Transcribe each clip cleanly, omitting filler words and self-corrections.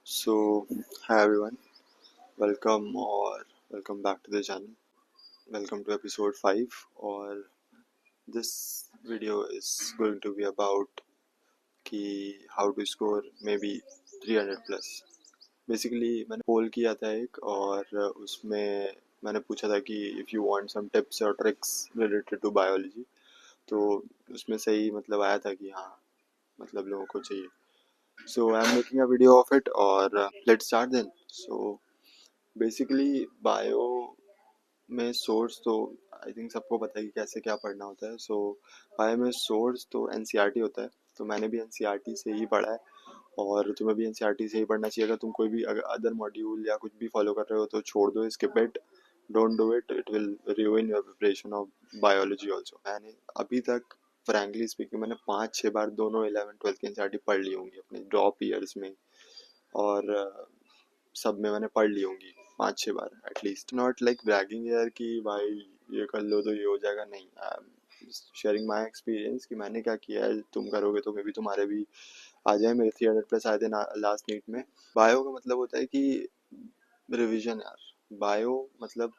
So, hi everyone, welcome back to the channel. Welcome to episode 5. और this video is going to be about कि how to score maybe 300 plus. Basically मैंने पोल किया था एक और उसमें मैंने पूछा था कि if you want some tips or tricks related to biology, तो उसमें सही मतलब आया था कि हाँ मतलब लोगों को चाहिए. So I'm making a video of it और let's start then. So basically bio में सोर्स तो आई थिंक सबको पता है कि कैसे क्या पढ़ना होता है. सो बायो में सोर्स तो एनसीईआरटी होता है, तो मैंने भी एनसीईआरटी से ही पढ़ा है और तुम्हें भी एनसीईआरटी से ही पढ़ना चाहिए. अगर तुम कोई भी अदर मॉड्यूल या कुछ भी फॉलो कर रहे हो तो छोड़ दो, skip it, don't do it, it will ruin your preparation of biology also. मैंने अभी तक फ्रैंकली स्पीकिंग मैंने 5-6 बार दोनों 11th-12th की एनसीईआरटी पढ़ ली होंगी अपने ड्रॉप ईयर्स में, और सब में मैंने पढ़ ली होंगी 5-6 बार एटलीस्ट. नॉट लाइक ब्रैगिंग यार कि भाई ये कर लो तो ये हो जाएगा, नहीं. I am sharing my experience कि मैंने क्या किया है. तुम करोगे तो मे भी तुम्हारे भी आ जाए. मेरे 300 प्लस आए थे लास्ट नीट में. बायो का मतलब होता है कि रिविजन यार. बायो मतलब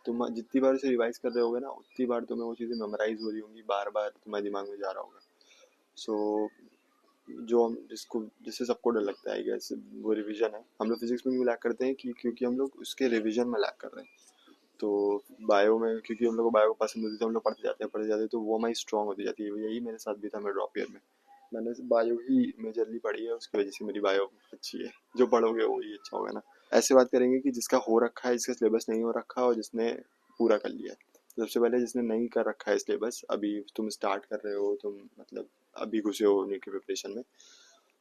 तुम जितनी बार उसे रिवाइज कर रहे होगे ना, उतनी बार तुम्हें वो चीज़ें मेमोराइज हो रही होंगी, बार बार तुम्हारे दिमाग में जा रहा होगा. सो जो हम जिससे सबको डर लगता है आई गेस वो रिवीजन है. हम लोग फिजिक्स में क्यों लैक करते हैं कि क्योंकि हम लोग उसके रिवीजन में लैक कर रहे हैं. तो बायो में क्योंकि हम लोग को बायो पसंद होती है तो हम लोग पढ़ते जाते हैं तो वो हमारी स्ट्रॉन्ग होती जाती है. यही मेरे साथ भी था. मेरे ड्रॉप ईयर में मैंने बायो ही मेजरली पढ़ी है, उसकी वजह से मेरी बायो अच्छी है. जो पढ़ोगे वो ही अच्छा होगा ना. ऐसे बात करेंगे कि जिसका हो रखा है, जिसका सिलेबस नहीं हो रखा और जिसने पूरा कर लिया है. सबसे पहले जिसने नहीं कर रखा है सिलेबस, अभी तुम स्टार्ट कर रहे हो, तुम मतलब अभी घुसे हो नीट की प्रिपरेशन में,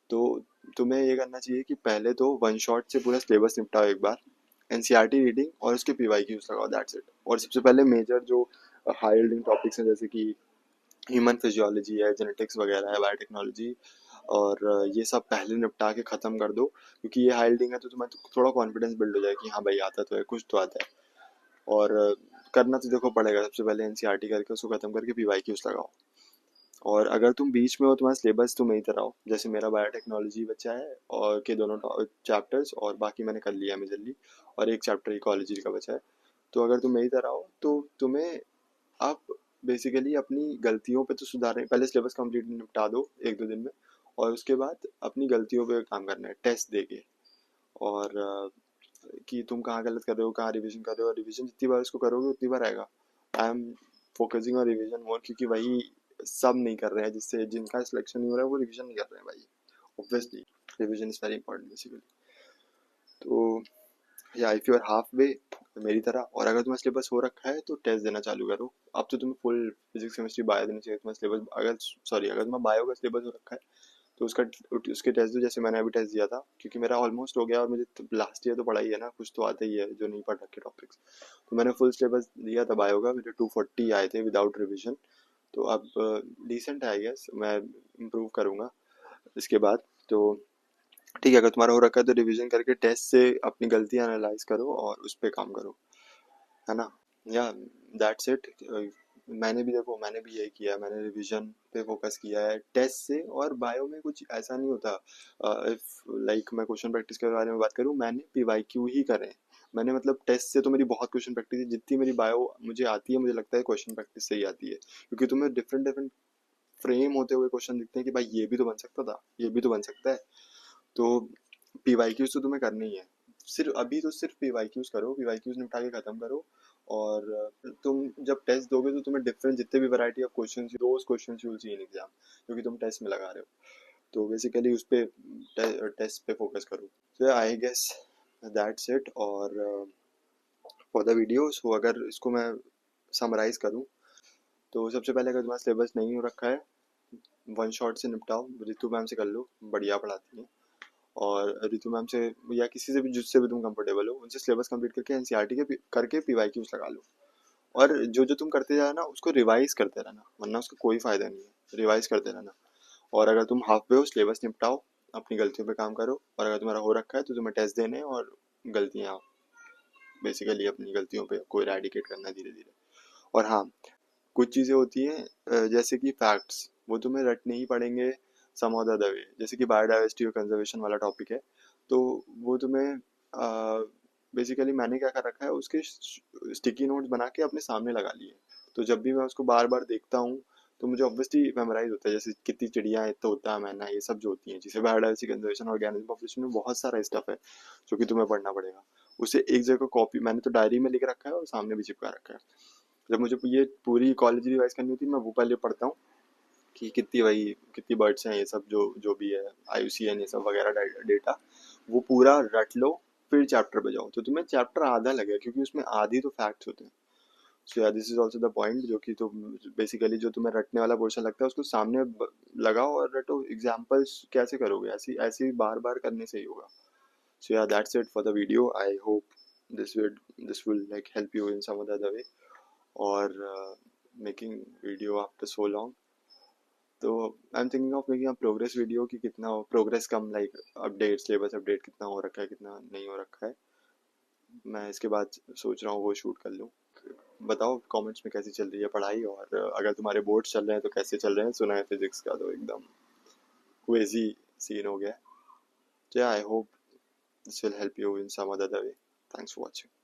तो तुम्हें ये करना चाहिए कि पहले तो वन शॉट से पूरा सिलेबस निपटाओ एक बार. एनसीईआरटी रीडिंग और उसके पीवाईक्यूज लगाओ, दैट्स इट. और सबसे पहले मेजर जो हाई यील्डिंग टॉपिक्स हैं जैसे कि ह्यूमन फिजियोलॉजी है, जेनेटिक्स वगैरह है, बायोटेक्नोलॉजी, और ये सब पहले निपटा के ख़त्म कर दो. क्योंकि ये हाई यील्डिंग है तो तुम्हें थोड़ा कॉन्फिडेंस बिल्ड हो जाए कि हाँ भाई आता तो है, कुछ तो आता है. और करना तो देखो पड़ेगा. सबसे पहले एनसीईआरटी करके उसको ख़त्म करके पीवाईक्यूज लगाओ. और अगर तुम बीच में हो, तुम्हारा सिलेबस तुम यही तरह हो, जैसे मेरा बायोटेक्नोलॉजी बचा है और के दोनों चैप्टर्स, और बाकी मैंने कर लिया है मेजरली, और एक चैप्टर इकोलॉजी का बचा है. तो अगर तुम यही तरह हो तो तुम्हें आप बेसिकली अपनी गलतियों पे तो सुधारें. पहले सिलेबस कंप्लीट निपटा दो 1-2 दिन में, और उसके बाद अपनी गलतियों पे काम करना है टेस्ट देके. और कि तुम कहाँ गलत कर रहे हो, कहाँ रिवीजन कर रहे हो. रिवीजन जितनी बार इसको करोगे उतनी बार आएगा. I am focusing on revision more, क्योंकि वही सब नहीं कर रहे हैं. जिससे जिनका सिलेक्शन नहीं हो रहा है वो रिवीजन नहीं कर रहे हैं भाई. Obviously revision is very important basically. तो या if you are half way मेरी तरह, और अगर तुम्हारा सिलेबस हो रखा है तो टेस्ट देना चालू करो. अब तो तुम्हें फुल फिजिक्स केमिस्ट्री बायो देनी चाहिए. तुम्हारा सिलेबस अगर तुम्हारा बायो का सिलेबस हो रखा है तो उसके टेस्ट दो, जैसे मैंने अभी टेस्ट दिया था. क्योंकि मेरा ऑलमोस्ट हो गया और मुझे लास्ट ईयर तो पढ़ा ही है ना, कुछ तो आता ही है जो नहीं पढ़ रखे टॉपिक्स. तो मैंने फुल सिलेबस दिया था बायो का, मेरे 240 आए थे विदाउट रिविजन. तो अब डिसेंट है आई गेस. मैं इम्प्रूव करूँगा इसके बाद. तो ठीक है, अगर तुम्हारा हो रखा है तो रिवीजन करके टेस्ट से अपनी गलतियाँ एनालाइज करो और उस पर काम करो, है ना. या दैट्स इट. मैंने भी यही किया. मैंने रिवीजन पे फोकस किया है टेस्ट से. और बायो में कुछ ऐसा नहीं होता. इफ लाइक मैं क्वेश्चन प्रैक्टिस के बारे में बात करूँ, मैंने पीवाईक्यू ही करे हैं. मैंने मतलब टेस्ट से तो मेरी बहुत क्वेश्चन प्रैक्टिस है. जितनी मेरी बायो मुझे आती है, मुझे लगता है क्वेश्चन प्रैक्टिस से ही आती है. क्योंकि तुम्हें डिफरेंट डिफरेंट फ्रेम होते हुए क्वेश्चन दिखते हैं कि भाई ये भी तो बन सकता था, ये भी तो बन सकता है. तो पीवाईक्यूज तो तुम्हें करनी ही है. सिर्फ अभी तो सिर्फ पीवाईक्यूज करो, पीवाईक्यूज निपटा के खत्म करो. और तुम जब टेस्ट दोगे तो तुम्हें डिफरेंट जितने भी वैरायटी ऑफ क्वेश्चन, रोज question you will see in exam, क्योंकि तुम टेस्ट में लगा रहे हो. तो बेसिकली उस पे टेस्ट पे फोकस करो. तो आई गेस दैट्स इट. और फॉर द वीडियो, सो अगर इसको मैं समराइज करूँ तो सबसे पहले अगर तुम्हारा सिलेबस नहीं हो रखा है, वन शॉट से निपटाओ. रितु मैम से कर लो, बढ़िया पढ़ाती हैं. और रितु मैम से या किसी से भी जिससे भी तुम कंफर्टेबल हो, उनसे सिलेबस कंप्लीट करके एनसीईआरटी के करके पीवाईक्यूज लगा लो. और जो जो तुम करते जाना उसको रिवाइज करते रहना, वरना उसका कोई फायदा नहीं है. रिवाइज करते रहना. और अगर तुम हाफ वे हो, सिलेबस निपटाओ, अपनी गलतियों पे काम करो. और अगर तुम्हारा हो रखा है तो तुम्हें टेस्ट देने और गलतियाँ बेसिकली अपनी गलतियों पे को इरेडिकेट करना धीरे धीरे. और हाँ, कुछ चीज़ें होती हैं जैसे कि फैक्ट्स, वो तुम्हें रटने ही पड़ेंगे. सम और द अदर वे। जैसे कि बायोडाइवर्सिटी और कंजर्वेशन वाला टॉपिक है, तो वो तुम्हें बेसिकली मैंने क्या कर रखा है, उसके स्टिकी नोट्स बना के अपने सामने लगा लिए। तो जब भी मैं उसको बार बार देखता हूँ तो मुझे ऑब्वियसली मेमोराइज होता है, जैसे कितनी चिड़िया है, तोता, मैना, ये सब जो होती हैं। जैसे बायोडाइवर्सिटी, कंजर्वेशन, ऑर्गेनिज्म पॉपुलेशन में बहुत सारा स्टफ है जो कि तुम्हें पढ़ना पड़ेगा। उसे एक जगह कॉपी मैंने तो डायरी में लिख रखा है और सामने भी चिपका रखा है। जब मुझे ये पूरी कॉलेज रिवाइज करनी होती है, मैं वो पहले पढ़ता हूँ कि कितनी बर्ड्स हैं, ये सब जो भी है, IUCN, ये सब वगैरह डेटा, वो पूरा रट लो। फिर चैप्टर पे जाओ तो तुम्हें चैप्टर आधा लगेगा, क्योंकि उसमें आधी तो फैक्ट्स होते हैं। सो या this is also the point, जो कि तुम बेसिकली जो तुम्हें रटने वाला पोर्शन लगता है उसको सामने लगाओ और रटो। एग्जाम्पल्स कैसे करोगे, ऐसी ऐसी बार बार करने से ही होगा। सो या that's it for the video. I hope this would this will like help you in some other way, or making video after so long. तो I am thinking of making a progress video, कि कितना progress कम, like update, syllabus update कितना हो रखा है, कितना नहीं हो रखा है। मैं इसके बाद सोच रहा हूँ वो शूट कर लूँ। बताओ कमेंट्स में कैसी चल रही है पढ़ाई, और अगर तुम्हारे बोर्ड्स चल रहे हैं तो कैसे चल रहे हैं। सुना है फिजिक्स का तो एकदम क्रेजी सीन हो गया है। I hope this will help you in some other way. Thanks for watching.